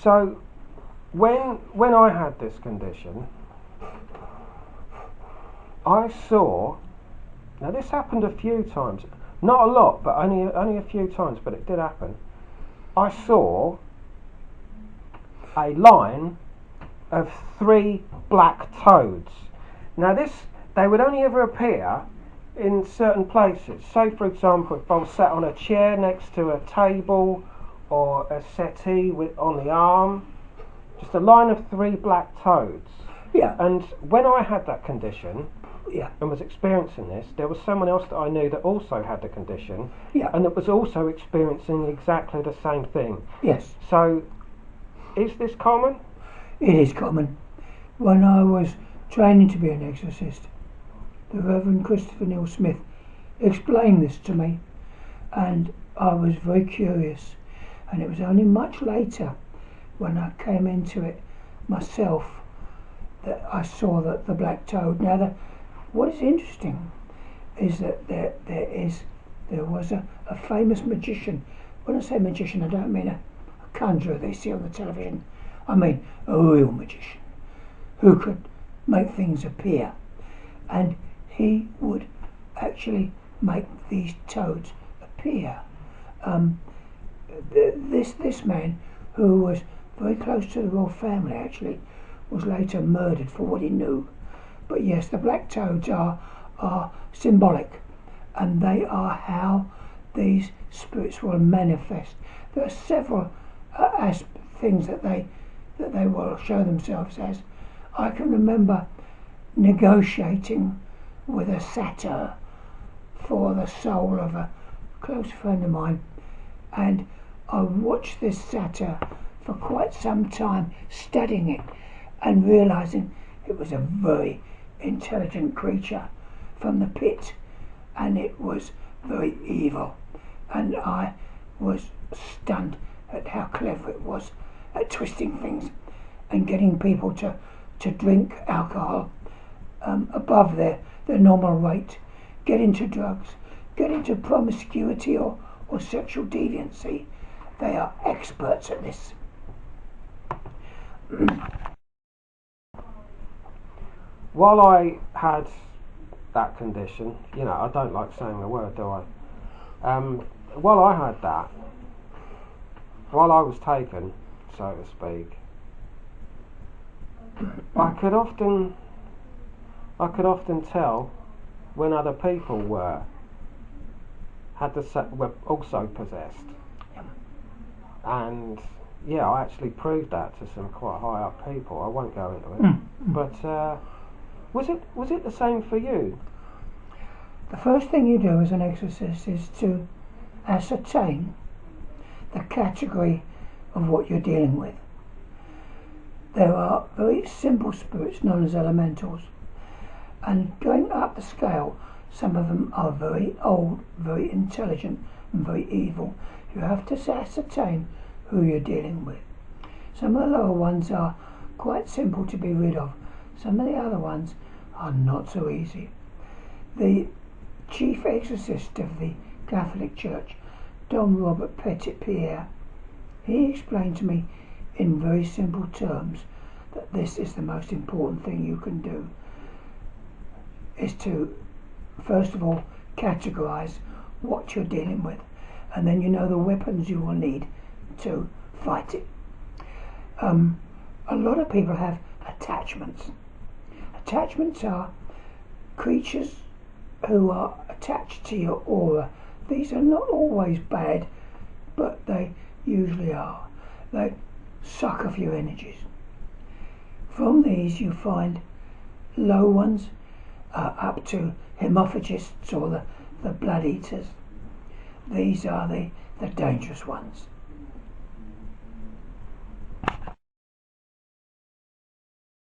So when I had this condition, I saw. Now this happened a few times, not a lot, but only a few times, but it did happen. I saw a line of 3 black toads. Now they would only ever appear in certain places. So for example, if I was sat on a chair next to a table or a settee on the arm, just a line of 3 black toads. Yeah. And when I had that condition, Yeah. and was experiencing this, there was someone else that I knew that also had the condition, Yeah. and that was also experiencing exactly the same thing. Yes. So, is this common? It is common. When I was training to be an exorcist, the Reverend Christopher Neil Smith explained this to me, and I was very curious. And it was only much later, when I came into it myself, that I saw the black toad. Now, what is interesting is that there was a famous magician. When I say magician, I don't mean a conjurer they see on the television. I mean a real magician who could make things appear, and he would actually make these toads appear. This man, who was very close to the royal family, actually was later murdered for what he knew. But yes, the black toads are symbolic, and they are how these spirits will manifest. There are several things that they will show themselves as. I can remember negotiating with a satyr for the soul of a close friend of mine, and I watched this satyr for quite some time, studying it and realizing it was a very intelligent creature from the pit, and it was very evil, and I was stunned at how clever it was at twisting things and getting people to drink alcohol above their normal rate, get into drugs, get into promiscuity or sexual deviancy. They are experts at this. While I had that condition, I don't like saying the word, do I? While I had that, while I was taken, so to speak, I could often tell when other people were also possessed, and I actually proved that to some quite high up people. I won't go into it, but was it the same for you? The first thing you do as an exorcist is to ascertain the category of what you're dealing with. There are very simple spirits known as elementals, and going up the scale, some of them are very old, very intelligent, and very evil. You have to ascertain who you're dealing with. Some of the lower ones are quite simple to be rid of. Some of the other ones are not so easy. The chief exorcist of the Catholic Church, Dom Robert Petit-Pierre, he explained to me in very simple terms that this is the most important thing you can do, is to first of all categorize what you're dealing with, and then you know the weapons you will need to fight it. A lot of people have attachments. Attachments are creatures who are attached to your aura. These are not always bad, but they usually are. They suck off your energies. From these you find low ones up to hemophagists or the blood eaters. These are the dangerous ones.